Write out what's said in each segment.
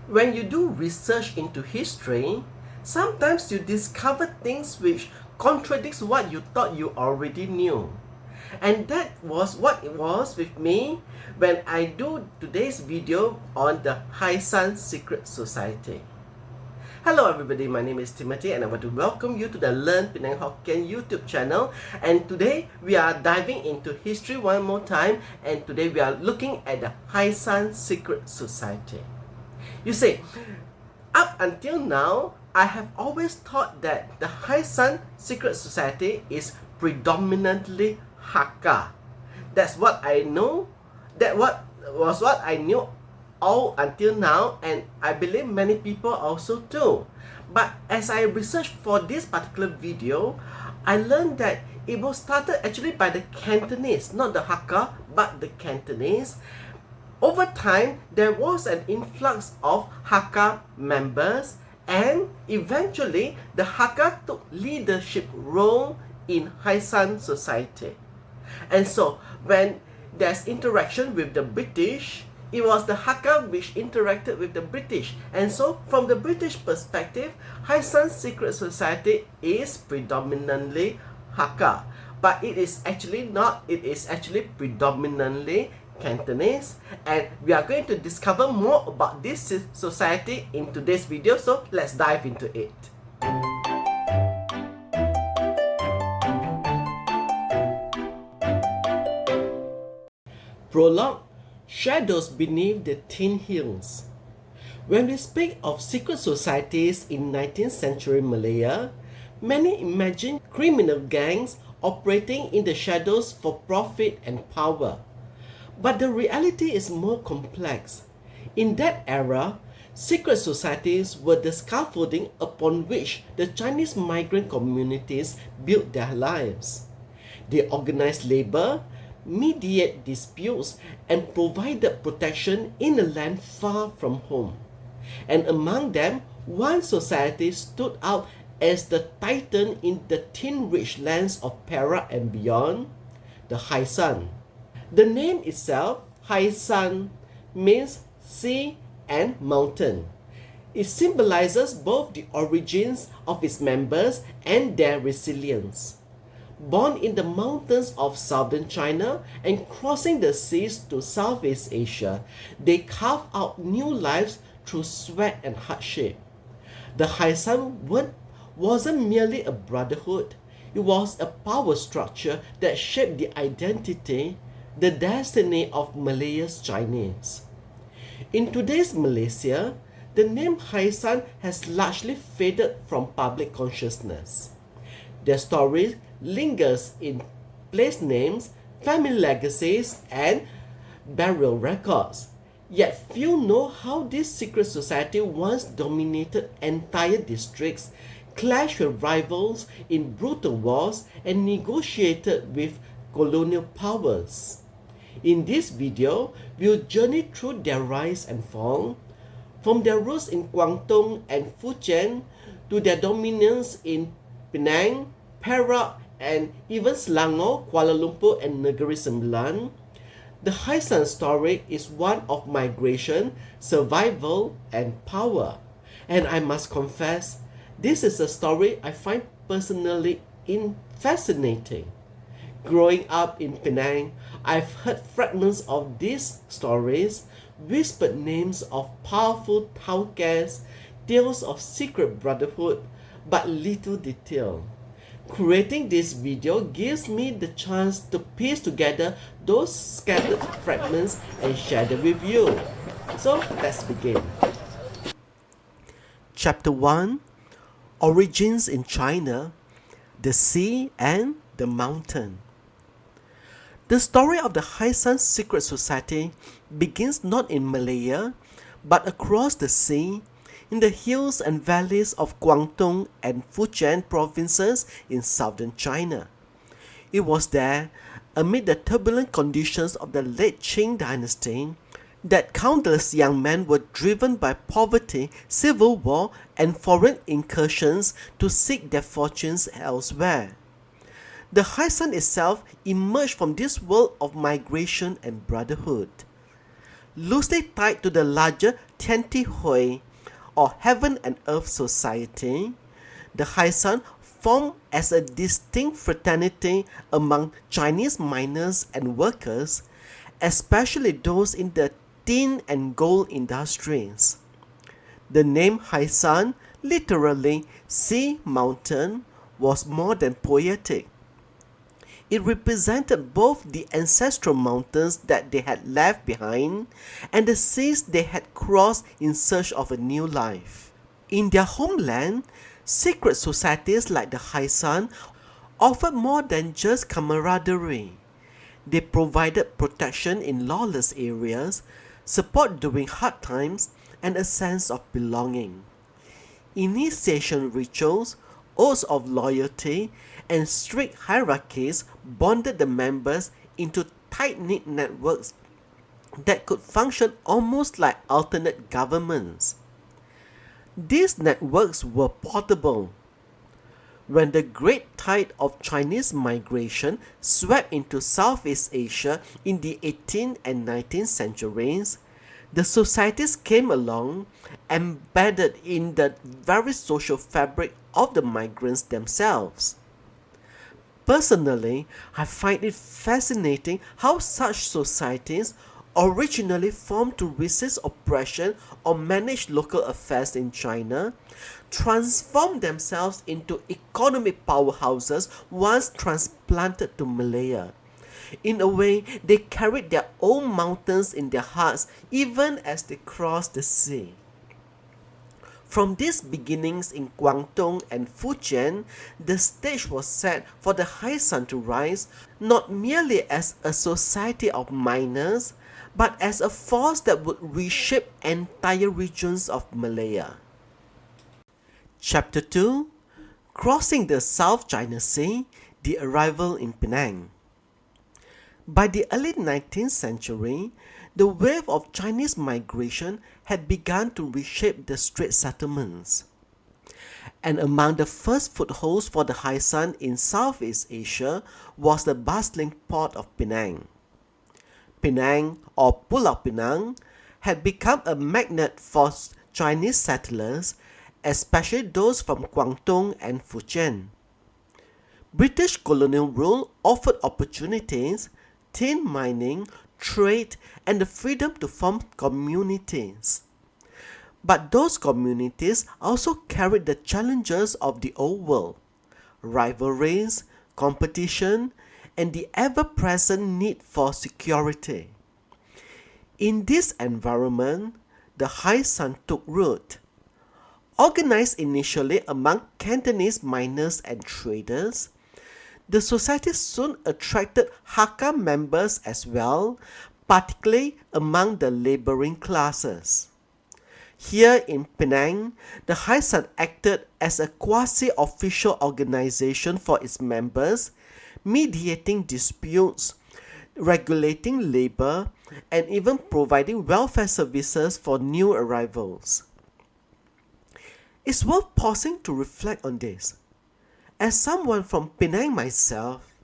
When you do research into history, sometimes you discover things which contradicts what you thought you already knew. And that was what it was with me when I do today's video on the Hai San Secret Society. Hello everybody, my name is Timothy and I want to welcome you to the Learn Penang Hokkien YouTube channel. And today we are diving into history one more time, and today we are looking at the Hai San Secret Society. You see, up until now, I have always thought that the Hai San Secret Society is predominantly Hakka. That's what I know. That was what I knew all until now, and I believe many people also do. But as I researched for this particular video, I learned that it was started actually by the Cantonese, not the Hakka, but the Cantonese. Over time, there was an influx of Hakka members, and eventually the Hakka took leadership role in Hai San Society. And so, when there's interaction with the British, it was the Hakka which interacted with the British. And so, from the British perspective, Hai San Secret Society is predominantly Hakka. But it is actually not, it is actually predominantly Cantonese, and we are going to discover more about this society in today's video, so let's dive into it. Prologue: Shadows Beneath the Tin Hills. When we speak of secret societies in 19th century Malaya, many imagine criminal gangs operating in the shadows for profit and power. But the reality is more complex. In that era, secret societies were the scaffolding upon which the Chinese migrant communities built their lives. They organized labor, mediate disputes, and provided protection in a land far from home. And among them, one society stood out as the titan in the tin-rich lands of Perah and beyond, the Hai San. The name itself, Hai San, means sea and mountain. It symbolizes both the origins of its members and their resilience. Born in the mountains of southern China and crossing the seas to Southeast Asia, they carved out new lives through sweat and hardship. The Hai San wasn't merely a brotherhood, it was a power structure that shaped the identity, the destiny of Malaya's Chinese. In today's Malaysia, the name Hai San has largely faded from public consciousness. Their story lingers in place names, family legacies, and burial records. Yet few know how this secret society once dominated entire districts, clashed with rivals in brutal wars, and negotiated with colonial powers. In this video, we'll journey through their rise and fall, from their roots in Guangdong and Fujian to their dominance in Penang, Perah, and even Selangor, Kuala Lumpur, and Negri Sembilan. The Hai San story is one of migration, survival, and power. And I must confess, this is a story I find personally fascinating. Growing up in Penang, I've heard fragments of these stories, whispered names of powerful Taukas, tales of secret brotherhood, but little detail. Creating this video gives me the chance to piece together those scattered fragments and share them with you. So let's begin. Chapter 1: Origins in China, the Sea and the Mountain. The story of the Hai San Secret Society begins not in Malaya, but across the sea, in the hills and valleys of Guangdong and Fujian provinces in southern China. It was there, amid the turbulent conditions of the late Qing dynasty, that countless young men were driven by poverty, civil war, and foreign incursions to seek their fortunes elsewhere. The Hai San itself emerged from this world of migration and brotherhood. loosely tied to the larger Tian Ti Hui, or Heaven and Earth Society. The Hai San formed as a distinct fraternity among Chinese miners and workers, especially those in the tin and gold industries. The name Hai San, literally sea mountain, was more than poetic. It represented both the ancestral mountains that they had left behind and the seas they had crossed in search of a new life. In their homeland, secret societies like the Hai San offered more than just camaraderie. They provided protection in lawless areas, support during hard times, and a sense of belonging. Initiation rituals, oaths of loyalty, and strict hierarchies bonded the members into tight-knit networks that could function almost like alternate governments. These networks were portable. When the great tide of Chinese migration swept into Southeast Asia in the 18th and 19th centuries, the societies came along, embedded in the very social fabric of the migrants themselves. Personally, I find it fascinating how such societies, originally formed to resist oppression or manage local affairs in China, transformed themselves into economic powerhouses once transplanted to Malaya. In a way, they carried their own mountains in their hearts even as they crossed the sea. From these beginnings in Guangdong and Fujian, the stage was set for the Hai San to rise not merely as a society of miners, but as a force that would reshape entire regions of Malaya. Chapter 2: Crossing the South China Sea, the arrival in Penang. By the early 19th century, the wave of Chinese migration had begun to reshape the strait settlements. And among the first footholds for the Hai San in Southeast Asia was the bustling port of Penang. Penang, or Pulau Penang, had become a magnet for Chinese settlers, especially those from Guangdong and Fujian. British colonial rule offered opportunities, tin mining, trade, and the freedom to form communities. But those communities also carried the challenges of the old world: rivalries, competition, and the ever-present need for security. In this environment, the Hai San took root. Organized initially among Cantonese miners and traders, the society soon attracted Hakka members as well, particularly among the laboring classes. Here in Penang, the Hai San acted as a quasi-official organization for its members, mediating disputes, regulating labor, and even providing welfare services for new arrivals. It's worth pausing to reflect on this. As someone from Penang myself,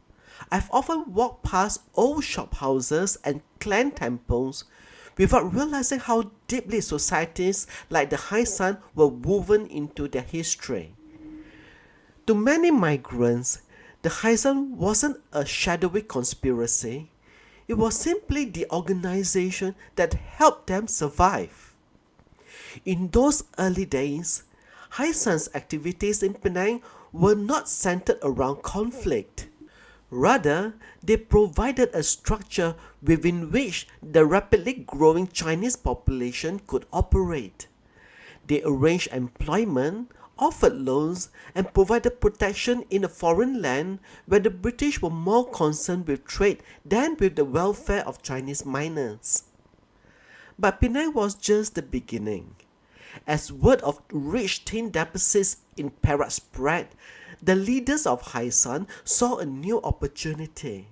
I've often walked past old shophouses and clan temples without realizing how deeply societies like the Hai San were woven into their history. To many migrants, the Hai San wasn't a shadowy conspiracy. It was simply the organization that helped them survive. In those early days, Hai San's activities in Penang were not centered around conflict. Rather, they provided a structure within which the rapidly growing Chinese population could operate. They arranged employment, offered loans, and provided protection in a foreign land where the British were more concerned with trade than with the welfare of Chinese miners. But Penang was just the beginning. As word of rich tin deposits in Perah spread, the leaders of Hai San saw a new opportunity.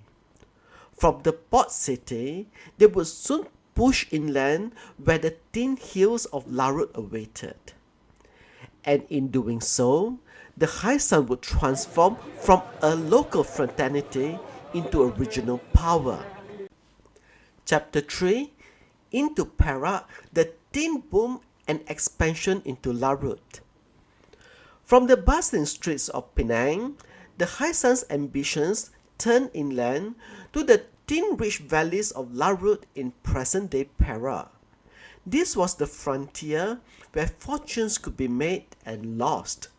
From the port city, they would soon push inland where the tin hills of Larut awaited. And in doing so, the Hai San would transform from a local fraternity into a regional power. Chapter 3: into Perah the tin boom and expansion into Larut. From the bustling streets of Penang, the Haisan's ambitions turned inland to the tin-rich valleys of Larut in present-day Perah. This was the frontier where fortunes could be made and lost.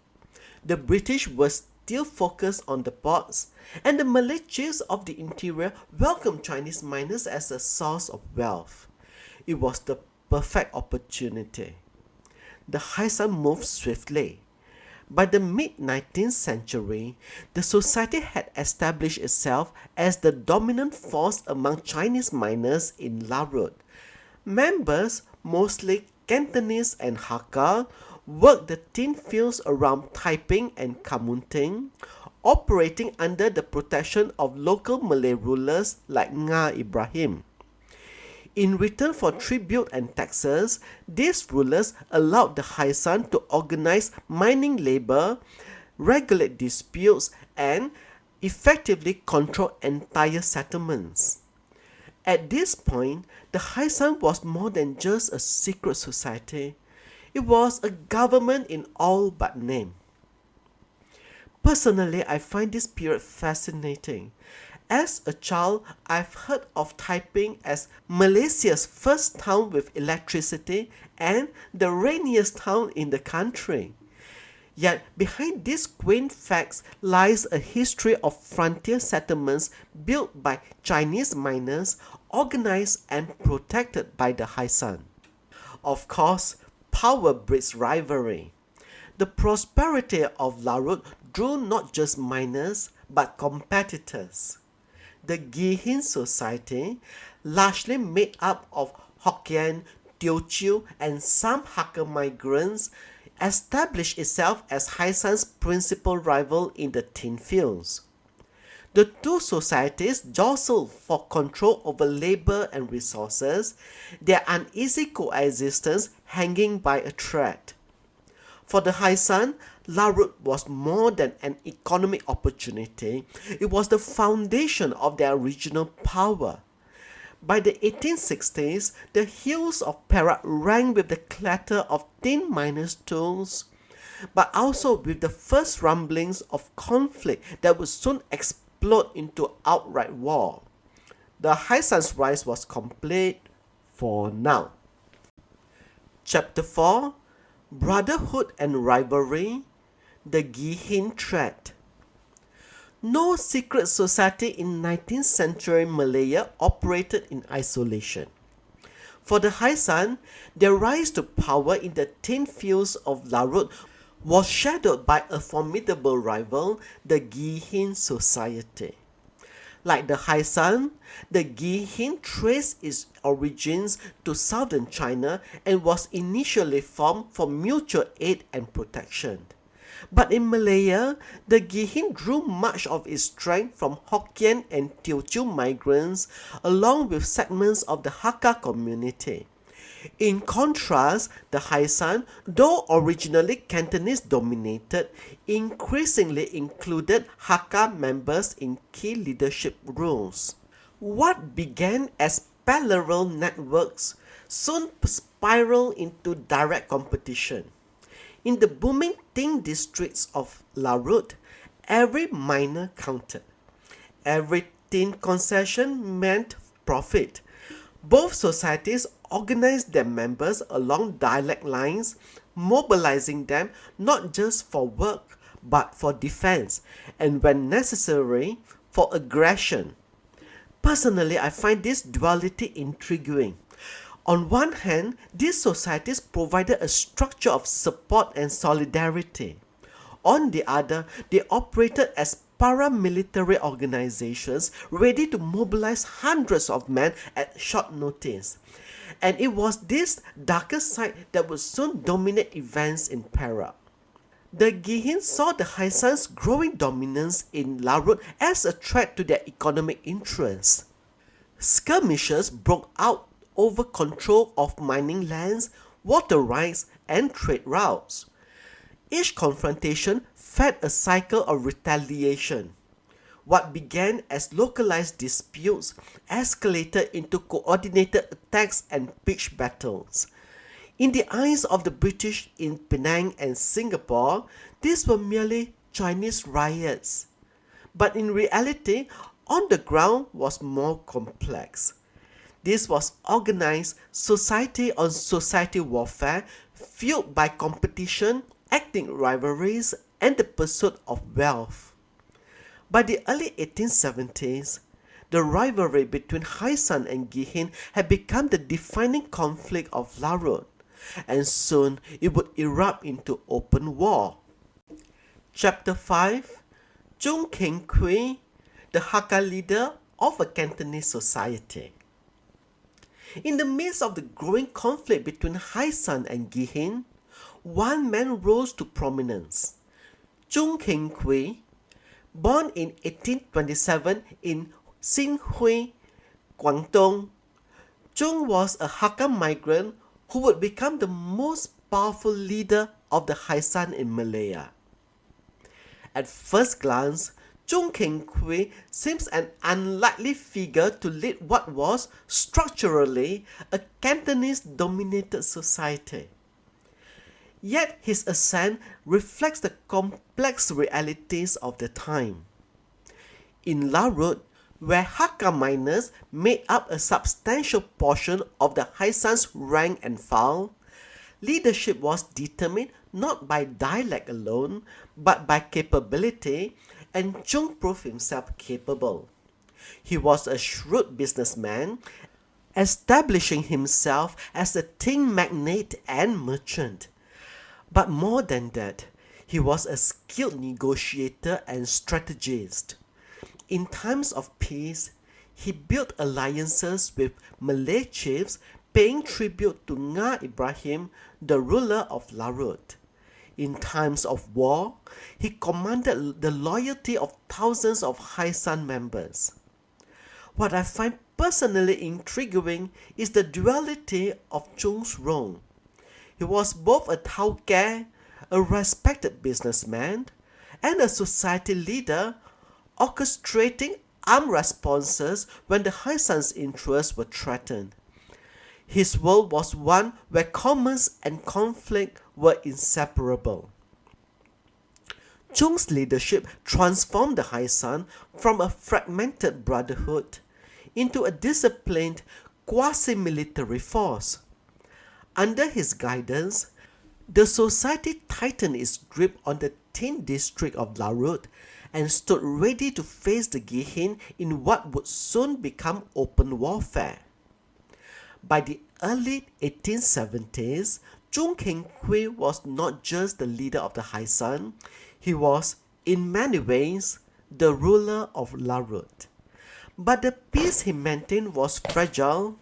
The British were still focused on the ports, and the Malay chiefs of the interior welcomed Chinese miners as a source of wealth. It was the perfect opportunity. The Haisan moved swiftly. By the mid-19th century, the society had established itself as the dominant force among Chinese miners in Larut. Members, mostly Cantonese and Hakka, worked the tin fields around Taiping and Kamunting, operating under the protection of local Malay rulers like Nga Ibrahim. In return for tribute and taxes, these rulers allowed the Haisan to organize mining labor, regulate disputes, and effectively control entire settlements. At this point, the Haisan was more than just a secret society. It was a government in all but name. Personally, I find this period fascinating. As a child, I've heard of Taiping as Malaysia's first town with electricity and the rainiest town in the country. Yet behind these quaint facts lies a history of frontier settlements built by Chinese miners, organized and protected by the Haisan. Of course, power breeds rivalry. The prosperity of Larut drew not just miners but competitors. The Ghee Hin Society, largely made up of Hokkien, Teochew, and some Hakka migrants, established itself as Haisan's principal rival in the tin fields. The two societies jostled for control over labor and resources, their uneasy coexistence hanging by a thread. For the Haisan, Larut was more than an economic opportunity, it was the foundation of their regional power. By the 1860s, the hills of Perah rang with the clatter of tin miners' tools, but also with the first rumblings of conflict that would soon explode into outright war. The Haisan's rise was complete for now. Chapter 4: Brotherhood and Rivalry, the Ghee Hin Threat. No secret society in 19th century Malaya operated in isolation. For the Haisan, their rise to power in the tin fields of Larut was shadowed by a formidable rival, the Ghee Hin Society. Like the Haisan, the Ghee Hin traced its origins to southern China and was initially formed for mutual aid and protection. But in Malaya, the Ghee Hin drew much of its strength from Hokkien and Teochew migrants, along with segments of the Hakka community. In contrast, the Haisan, though originally Cantonese dominated, increasingly included Hakka members in key leadership roles. What began as parallel networks soon spiraled into direct competition. In the booming tin districts of Larut, every miner counted. Every tin concession meant profit. Both societies organized their members along dialect lines, mobilizing them not just for work but for defense, and when necessary, for aggression. Personally, I find this duality intriguing. On one hand, these societies provided a structure of support and solidarity. On the other, they operated as paramilitary organizations ready to mobilize hundreds of men at short notice. And it was this darker side that would soon dominate events in Perah. The Ghee Hin saw the Haisan's growing dominance in Larut as a threat to their economic interests. Skirmishes broke out over control of mining lands, water rights, and trade routes. Each confrontation fed a cycle of retaliation. What began as localized disputes escalated into coordinated attacks and pitched battles. In the eyes of the British in Penang and Singapore, these were merely Chinese riots. But in reality, on the ground was more complex. This was organized society on society warfare fueled by competition, ethnic rivalries, and the pursuit of wealth. By the early 1870s, the rivalry between Haisan and Ghee Hin had become the defining conflict of Larut, and soon it would erupt into open war. Chapter 5: Jung Kang Qui, the Hakka leader of a Cantonese society. In the midst of the growing conflict between Haisan and Ghee Hin, one man rose to prominence: Jung Kang Qui. Born in 1827 in Xinhui, Guangdong, Jung was a Hakka migrant who would become the most powerful leader of the Haisan in Malaya. At first glance, Jung Kang Qui seems an unlikely figure to lead what was, structurally, a Cantonese-dominated society. Yet his ascent reflects the complex realities of the time. In Larut, where Hakka miners made up a substantial portion of the Haisan's rank and file, leadership was determined not by dialect alone, but by capability, and Jung proved himself capable. He was a shrewd businessman, establishing himself as a tin magnate and merchant. But more than that, he was a skilled negotiator and strategist. In times of peace, he built alliances with Malay chiefs, paying tribute to Nga Ibrahim, the ruler of Larut. In times of war, he commanded the loyalty of thousands of Haisan members. What I find personally intriguing is the duality of Jung's role. He was both a Tauke, a respected businessman, and a society leader, orchestrating armed responses when the Haisan's interests were threatened. His world was one where commerce and conflict were inseparable. Jung's leadership transformed the Haisan from a fragmented brotherhood into a disciplined quasi-military force. Under his guidance, the society tightened its grip on the tin district of Larut and stood ready to face the Ghee Hin in what would soon become open warfare. By the early 1870s, Jung Kang Qui was not just the leader of the Haisan, he was, in many ways, the ruler of Larut. But the peace he maintained was fragile,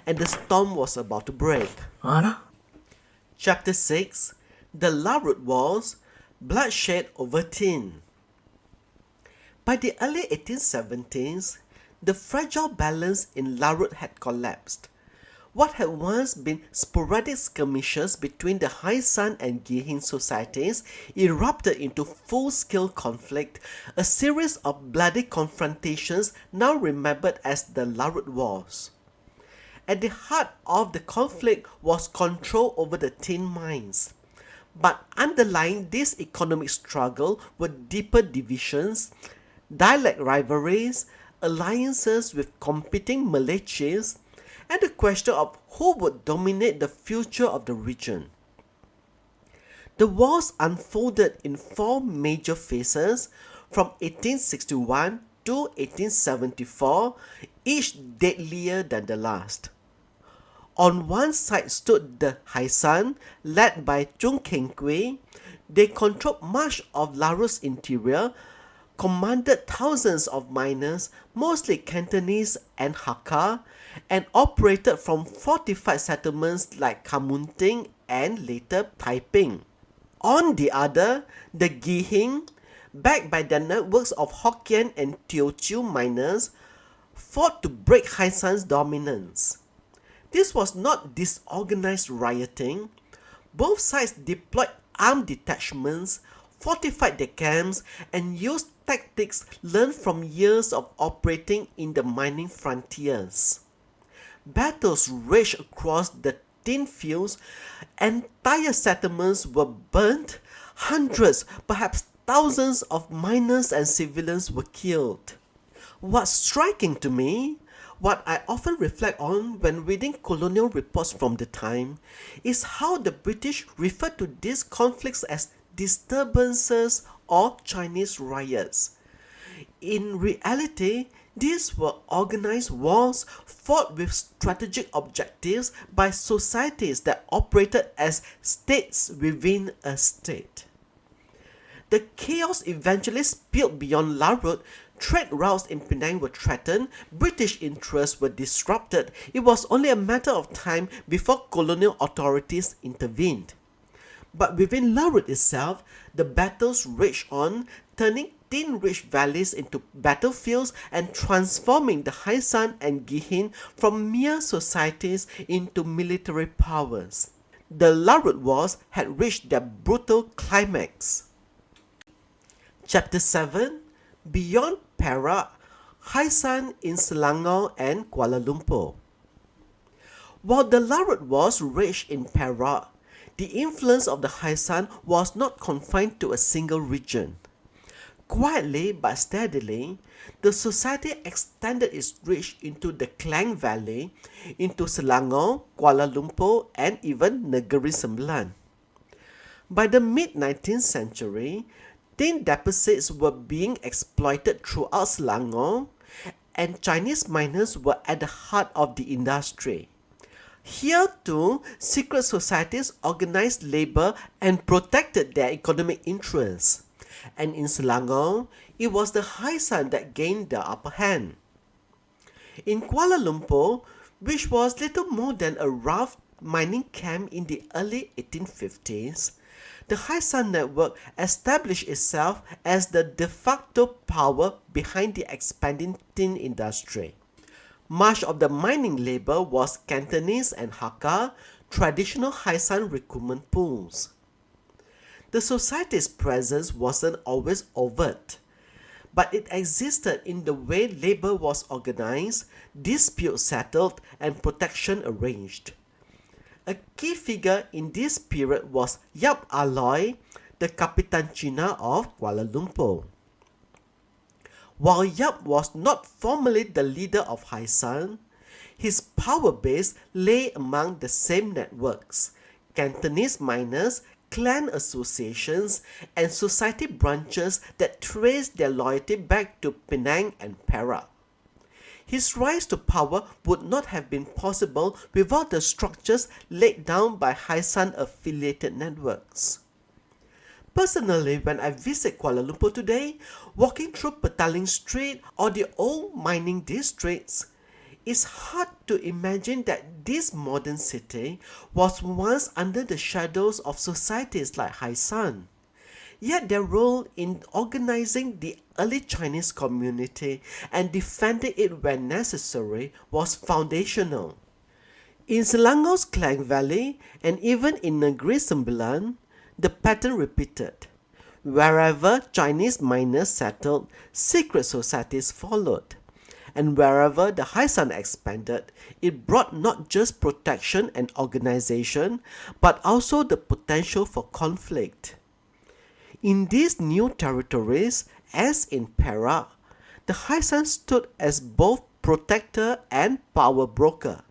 and the storm was about to break. Mana? Chapter 6: The Larut Wars, Bloodshed Over Tin. By the early 1870s, the fragile balance in Larut had collapsed. What had once been sporadic skirmishes between the Haisan and Ghee Hin societies erupted into full-scale conflict, a series of bloody confrontations now remembered as the Larut Wars. At the heart of the conflict was control over the tin mines. But underlying this economic struggle were deeper divisions, dialect rivalries, alliances with competing Malay chiefs, and the question of who would dominate the future of the region. The wars unfolded in four major phases from 1861 to 1874, each deadlier than the last. On one side stood the Haisan, led by Jung Kang Qui. They controlled much of Larut's interior, commanded thousands of miners, mostly Cantonese and Hakka, and operated from fortified settlements like Kamunting and later Taiping. On the other, the Ghee Hin, backed by their networks of Hokkien and Teochew miners, fought to break Haisan's dominance. This was not disorganized rioting. Both sides deployed armed detachments, fortified their camps, and used tactics learned from years of operating in the mining frontiers. Battles raged across the tin fields, entire settlements were burnt, hundreds, perhaps thousands of miners and civilians were killed. What's striking to me, what I often reflect on when reading colonial reports from the time, is how the British referred to these conflicts as disturbances or Chinese riots. In reality, these were organized wars fought with strategic objectives by societies that operated as states within a state. The chaos eventually spilled beyond Larut. Trade routes in Penang were threatened, British interests were disrupted. It was only a matter of time before colonial authorities intervened. But within Larut itself, the battles raged on, turning tin-rich valleys into battlefields and transforming the Haisan and Ghee Hin from mere societies into military powers. The Larut Wars had reached their brutal climax. Chapter 7: Beyond Perah, Haisan in Selangor and Kuala Lumpur. While the Larut Wars raged in Perah, the influence of the Haisan was not confined to a single region. Quietly but steadily, the society extended its reach into the Klang Valley, into Selangor, Kuala Lumpur, and even Negri Sembilan. By the mid-19th century, tin deposits were being exploited throughout Selangor, and Chinese miners were at the heart of the industry. Here too, secret societies organized labor and protected their economic interests. And in Selangor, it was the Haisan that gained the upper hand. In Kuala Lumpur, which was little more than a rough mining camp in the early 1850s, the Haisan network established itself as the de facto power behind the expanding tin industry. Much of the mining labor was Cantonese and Hakka, traditional Haisan recruitment pools. The society's presence wasn't always overt, but it existed in the way labor was organized, disputes settled, and protection arranged. A key figure in this period was Yap Aloy, the Kapitan Cina of Kuala Lumpur. While Yap was not formally the leader of Haisan, his power base lay among the same networks: Cantonese miners, clan associations, and society branches that traced their loyalty back to Penang and Perah. His rise to power would not have been possible without the structures laid down by Haisan-affiliated networks. Personally, when I visit Kuala Lumpur today, walking through Petaling Street or the old mining districts, it's hard to imagine that this modern city was once under the shadows of societies like Haisan. Yet their role in organizing the early Chinese community and defending it when necessary was foundational. In Selangor's Klang Valley and even in Negri Sembilan, the pattern repeated. Wherever Chinese miners settled, secret societies followed. And wherever the Haisan expanded, it brought not just protection and organization, but also the potential for conflict. In these new territories, as in Perah, the Haisan stood as both protector and power broker.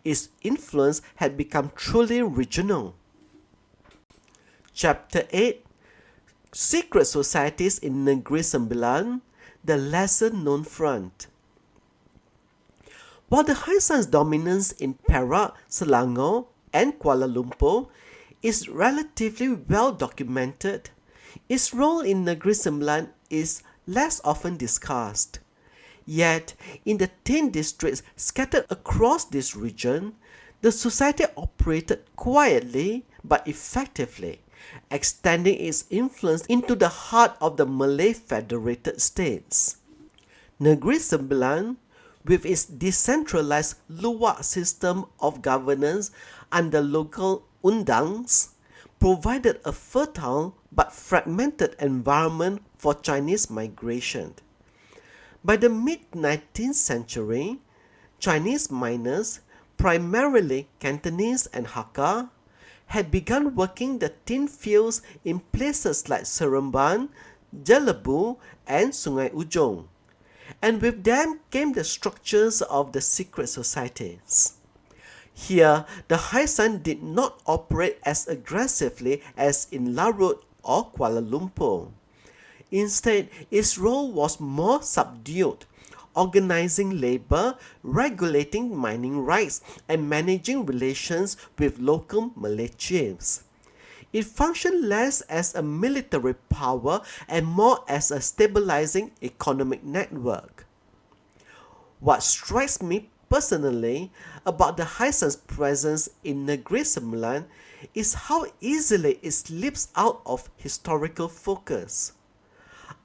Its influence had become truly regional. Chapter 8: Secret Societies in Negri Sembilan, the lesser known front. While the Haisan's dominance in Perah, Selangor, and Kuala Lumpur is relatively well documented, its role in Negri Sembilan is less often discussed. Yet, in the tin districts scattered across this region, the society operated quietly but effectively, extending its influence into the heart of the Malay Federated States. Negri Sembilan, with its decentralized luwak system of governance under local undangs, provided a fertile but fragmented environment for Chinese migration. By the mid-19th century, Chinese miners, primarily Cantonese and Hakka, had begun working the tin fields in places like Seremban, Jelebu, and Sungai Ujong, and with them came the structures of the secret societies. Here, the Haisan did not operate as aggressively as in Larut or Kuala Lumpur. Instead, its role was more subdued, organizing labor, regulating mining rights, and managing relations with local Malay chiefs. It functioned less as a military power and more as a stabilizing economic network. What strikes me personally about the Haisan's presence in Negri Sembilan is how easily it slips out of historical focus.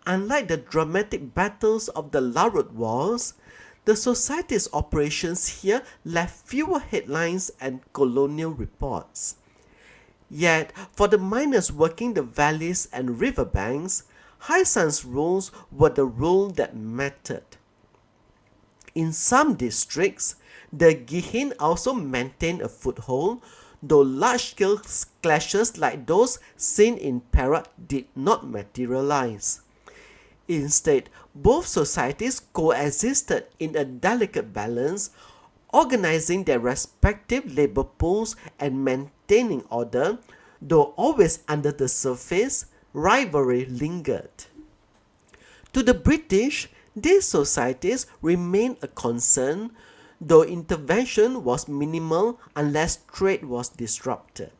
Unlike the dramatic battles of the Larut Wars, the society's operations here left fewer headlines and colonial reports. Yet, for the miners working the valleys and riverbanks, Haisan's rules were the rule that mattered. In some districts, the Ghee Hin also maintained a foothold, though large-scale clashes like those seen in Perah did not materialize. Instead, both societies coexisted in a delicate balance, organizing their respective labor pools and maintaining order, though always under the surface, rivalry lingered. To the British, these societies remained a concern, though intervention was minimal unless trade was disrupted.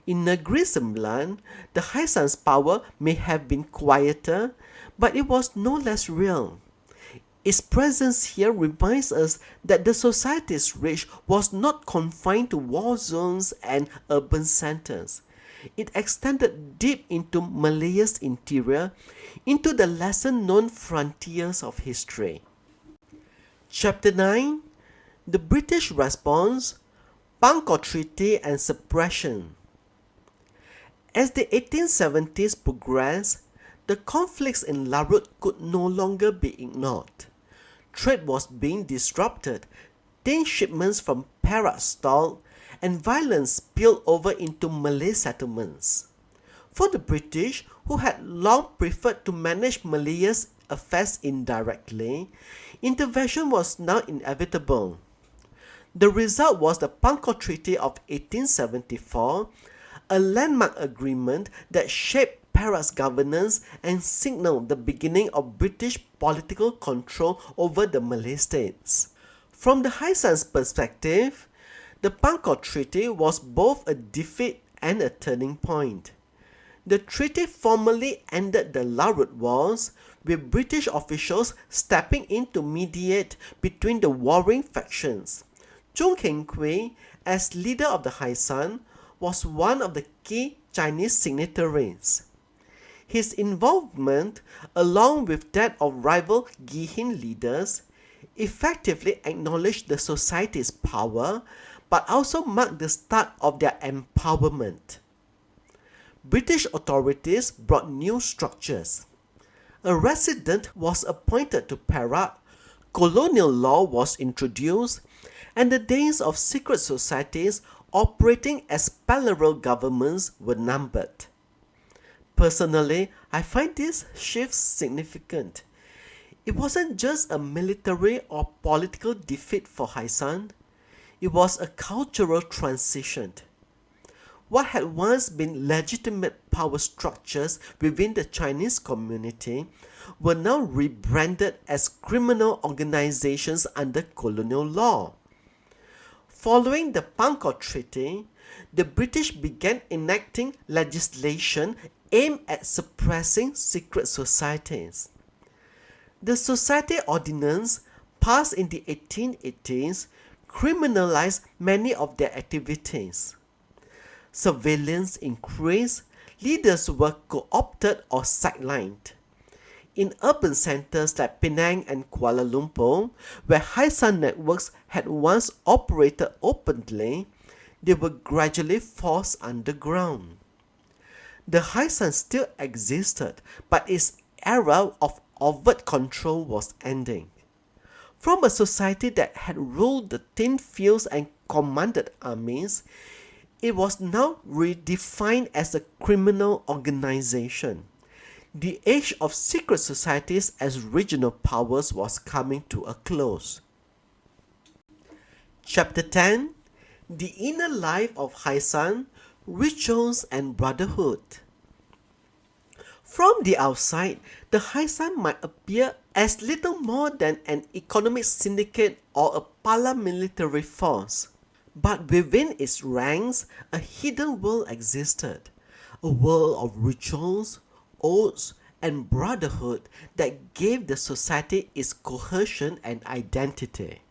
In Negri Sembilan, the Haisan's power may have been quieter, but it was no less real. Its presence here reminds us that the society's reach was not confined to war zones and urban centers. It extended deep into Malaya's interior, into the lesser-known frontiers of history. Chapter 9: The British Response, Bangkok Treaty and Suppression. As the 1870s progressed, the conflicts in Larut could no longer be ignored. Trade was being disrupted, tin shipments from Perah stalled, and violence spilled over into Malay settlements. For the British, who had long preferred to manage Malaya's affairs indirectly, intervention was now inevitable. The result was the Bangkok Treaty of 1874, a landmark agreement that shaped Perah's governance and signaled the beginning of British political control over the Malay states. From the Haisan's perspective, the Bangkok Treaty was both a defeat and a turning point. The treaty formally ended the Larut Wars, with British officials stepping in to mediate between the warring factions. Jung Kang Qui, as leader of the Haisan, was one of the key Chinese signatories. His involvement, along with that of rival Ghee Hin leaders, effectively acknowledged the society's power, but also marked the start of their empowerment. British authorities brought new structures. A resident was appointed to Perah, colonial law was introduced, and the days of secret societies operating as parallel governments were numbered. Personally, I find this shift significant. It wasn't just a military or political defeat for Haisan, it was a cultural transition. What had once been legitimate power structures within the Chinese community were now rebranded as criminal organizations under colonial law. Following the Bangkok Treaty, the British began enacting legislation aimed at suppressing secret societies. The Society Ordinance, passed in the 1880s, criminalized many of their activities. Surveillance increased, leaders were co-opted or sidelined. In urban centers like Penang and Kuala Lumpur, where Haisan networks had once operated openly, they were gradually forced underground. The Haisan still existed, but its era of overt control was ending. From a society that had ruled the tin fields and commanded armies, it was now redefined as a criminal organization. The age of secret societies as regional powers was coming to a close. Chapter 10: The Inner Life of Haisan, Rituals and Brotherhood. From the outside, the Haisan might appear as little more than an economic syndicate or a paramilitary force. But within its ranks, a hidden world existed, a world of rituals, oaths, and brotherhood that gave the society its cohesion and identity.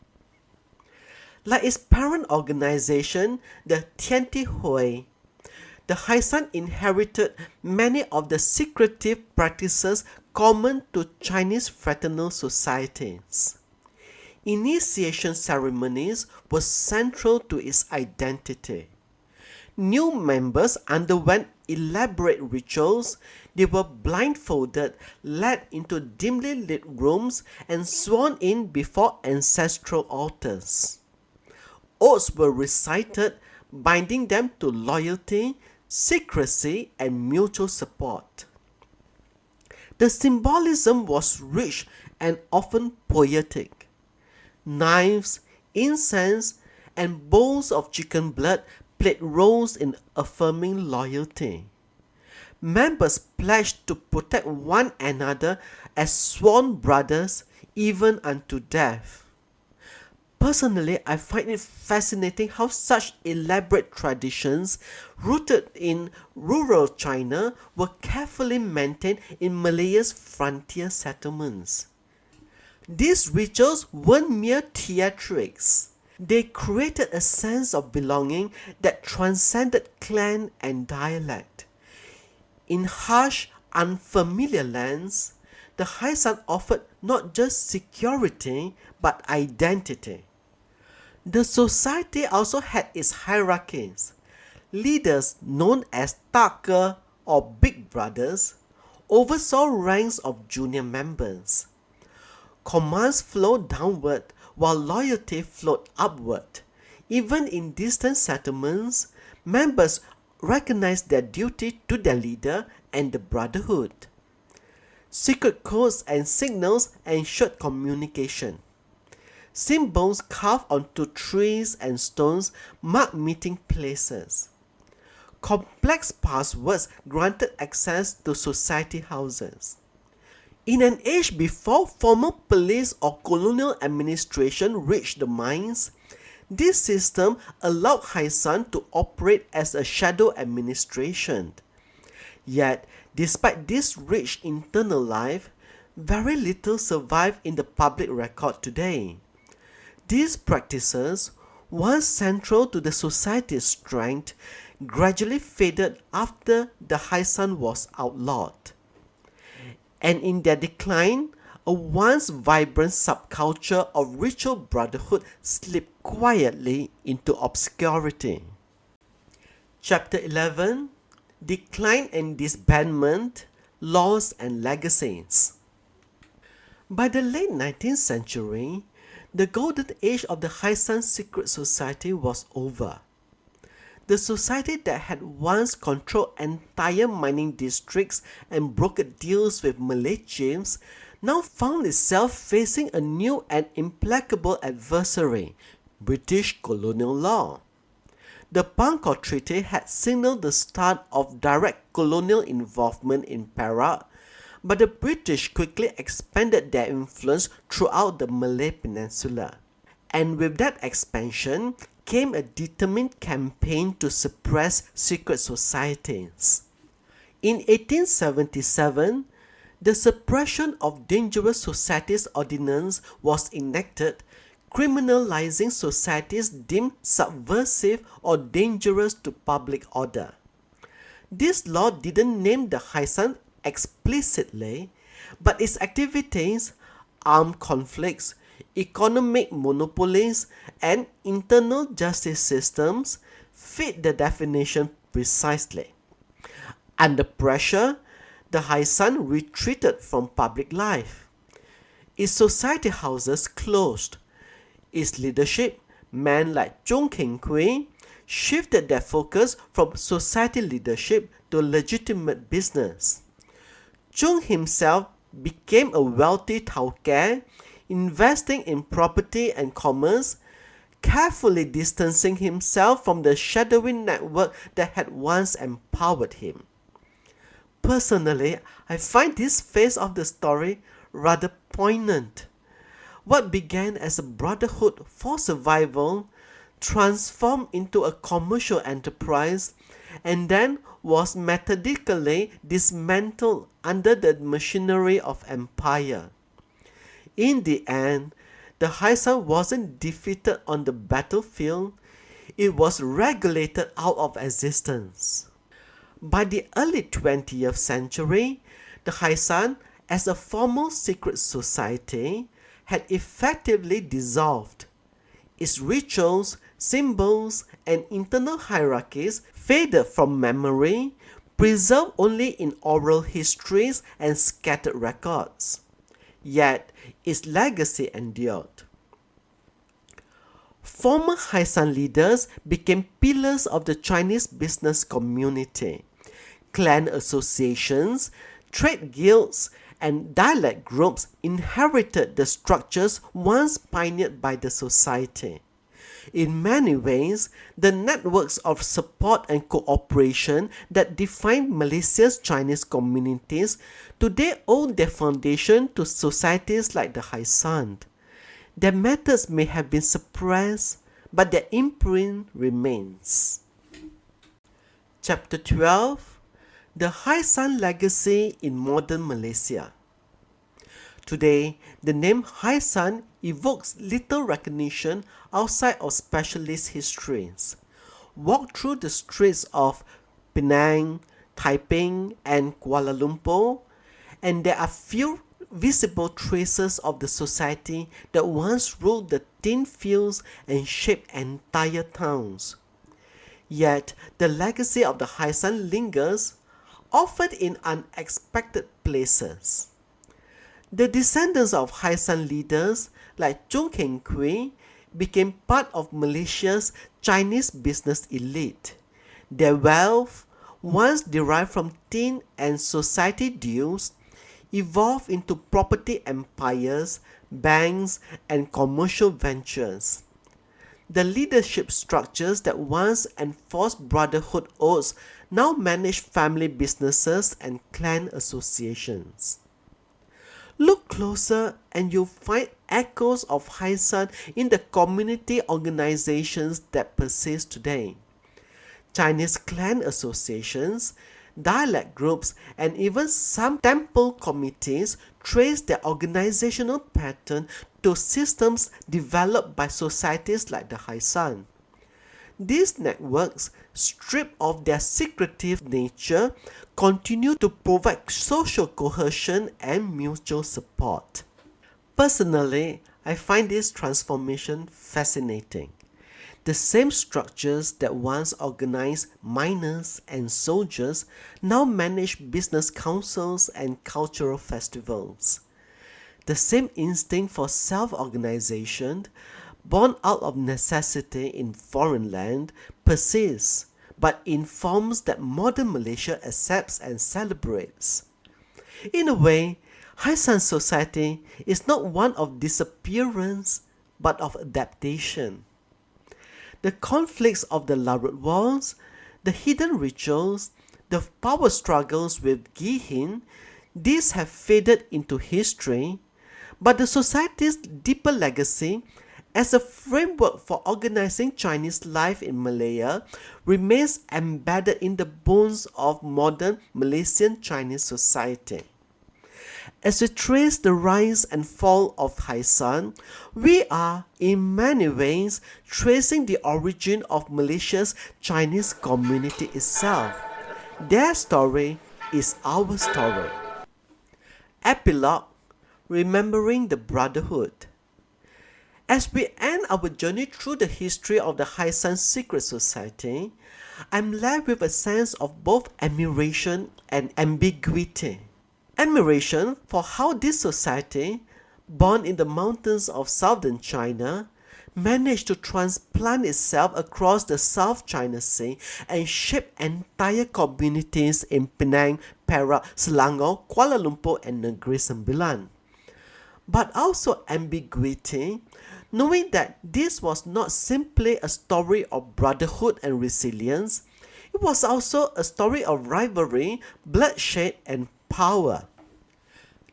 Like its parent organization, the Tianti Hui, the Haisan inherited many of the secretive practices common to Chinese fraternal societies. Initiation ceremonies were central to its identity. New members underwent elaborate rituals. They were blindfolded, led into dimly lit rooms, and sworn in before ancestral altars. Oaths were recited, binding them to loyalty, secrecy, and mutual support. The symbolism was rich and often poetic. Knives, incense, and bowls of chicken blood played roles in affirming loyalty. Members pledged to protect one another as sworn brothers even unto death. Personally, I find it fascinating how such elaborate traditions rooted in rural China were carefully maintained in Malaya's frontier settlements. These rituals weren't mere theatrics. They created a sense of belonging that transcended clan and dialect. In harsh, unfamiliar lands, the Haisan offered not just security but identity. The society also had its hierarchies. Leaders known as Taka or Big Brothers oversaw ranks of junior members. Commands flowed downward while loyalty flowed upward. Even in distant settlements, members recognized their duty to their leader and the brotherhood. Secret codes and signals ensured communication. Symbols carved onto trees and stones marked meeting places. Complex passwords granted access to society houses. In an age before formal police or colonial administration reached the mines, this system allowed Haisan to operate as a shadow administration. Yet, despite this rich internal life, very little survived in the public record today. These practices, once central to the society's strength, gradually faded after the Haisan was outlawed. And in their decline, a once vibrant subculture of ritual brotherhood slipped quietly into obscurity. Chapter 11: Decline and Disbandment, Laws and Legacies. By the late 19th century, the golden age of the Haisan secret society was over. The society that had once controlled entire mining districts and brokered deals with Malay chiefs now found itself facing a new and implacable adversary, British colonial law. The Bangkok Treaty had signaled the start of direct colonial involvement in Perah, but the British quickly expanded their influence throughout the Malay Peninsula. And with that expansion came a determined campaign to suppress secret societies. In 1877, the Suppression of Dangerous Societies Ordinance was enacted, criminalizing societies deemed subversive or dangerous to public order. This law didn't name the Haisan explicitly, but its activities, armed conflicts, economic monopolies, and internal justice systems fit the definition precisely. Under pressure, the Haisan retreated from public life. Its society houses closed. Its leadership, men like Jung Kang Qui, shifted their focus from society leadership to legitimate business. Jung himself became a wealthy tauke, investing in property and commerce, carefully distancing himself from the shadowy network that had once empowered him. Personally, I find this phase of the story rather poignant. What began as a brotherhood for survival transformed into a commercial enterprise and then was methodically dismantled under the machinery of empire. In the end, the Haisan wasn't defeated on the battlefield, it was regulated out of existence. By the early 20th century, the Haisan, as a formal secret society, had effectively dissolved. Its rituals, symbols, and internal hierarchies faded from memory, preserved only in oral histories and scattered records. Yet, its legacy endured. Former Haisan leaders became pillars of the Chinese business community. Clan associations, trade guilds, and dialect groups inherited the structures once pioneered by the society. In many ways, the networks of support and cooperation that define Malaysia's Chinese communities today owe their foundation to societies like the Haisan. Their methods may have been suppressed, but their imprint remains. Chapter 12: The Haisan Legacy in Modern Malaysia. Today, the name Haisan evokes little recognition outside of specialist histories. Walk through the streets of Penang, Taiping, and Kuala Lumpur, and there are few visible traces of the society that once ruled the tin fields and shaped entire towns. Yet, the legacy of the Haisan lingers, often in unexpected places. The descendants of Haisan leaders like Jung Kang Qui became part of Malaysia's Chinese business elite. Their wealth, once derived from tin and society dues, evolved into property empires, banks, and commercial ventures. The leadership structures that once enforced brotherhood oaths now manage family businesses and clan associations. Look closer and you'll find echoes of Haisan in the community organizations that persist today. Chinese clan associations, dialect groups, and even some temple committees trace their organizational pattern to systems developed by societies like the Haisan. These networks, stripped of their secretive nature, continue to provide social cohesion and mutual support. Personally, I find this transformation fascinating. The same structures that once organized miners and soldiers now manage business councils and cultural festivals. The same instinct for self-organization, born out of necessity in foreign land, persists, but in forms that modern Malaysia accepts and celebrates. In a way, Haisan society is not one of disappearance, but of adaptation. The conflicts of the Larut Wars, the hidden rituals, the power struggles with Ghee Hin, these have faded into history, but the society's deeper legacy as a framework for organizing Chinese life in Malaya remains embedded in the bones of modern Malaysian Chinese society. As we trace the rise and fall of Haisan, we are, in many ways, tracing the origin of Malaysia's Chinese community itself. Their story is our story. Epilog: Remembering the Brotherhood. As we end our journey through the history of the Hai San secret society, I'm left with a sense of both admiration and ambiguity. Admiration for how this society, born in the mountains of southern China, managed to transplant itself across the South China Sea and shape entire communities in Penang, Perah, Selangor, Kuala Lumpur and Negri Sembilan. But also ambiguity, knowing that this was not simply a story of brotherhood and resilience, it was also a story of rivalry, bloodshed and power.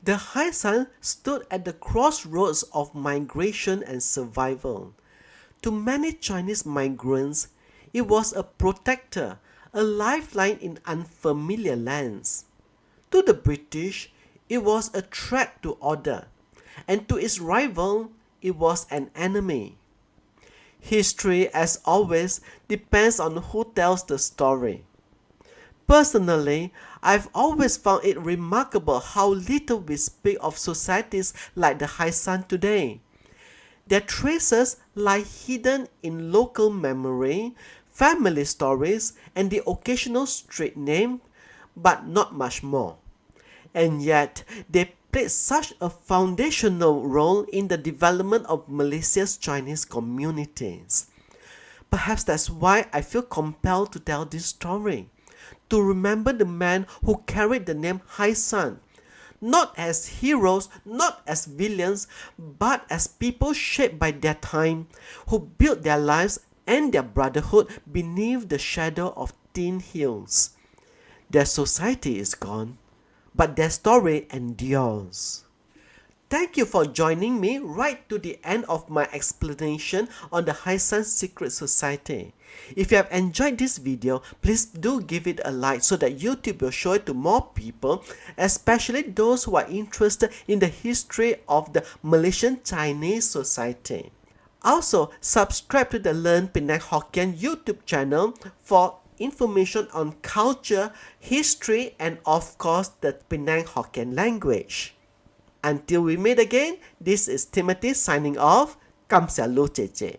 The Hai San stood at the crossroads of migration and survival. To many Chinese migrants, it was a protector, a lifeline in unfamiliar lands. To the British, it was a threat to order, and to its rival, it was an enemy. History, as always, depends on who tells the story. Personally, I've always found it remarkable how little we speak of societies like the Hai San today. Their traces lie hidden in local memory, family stories, and the occasional street name, but not much more. And yet, they played such a foundational role in the development of Malaysia's Chinese communities. Perhaps that's why I feel compelled to tell this story, to remember the men who carried the name Hai San, not as heroes, not as villains, but as people shaped by their time, who built their lives and their brotherhood beneath the shadow of tin hills. Their society is gone, but their story endures. Thank you for joining me right to the end of my explanation on the Hai San Secret Society. If you have enjoyed this video, please do give it a like so that YouTube will show it to more people, especially those who are interested in the history of the Malaysian Chinese society. Also, subscribe to the Learn Penang Hokkien YouTube channel for information on culture, history, and of course the Penang Hokkien language. Until we meet again, this is Timothy signing off. Kamsalu Cece.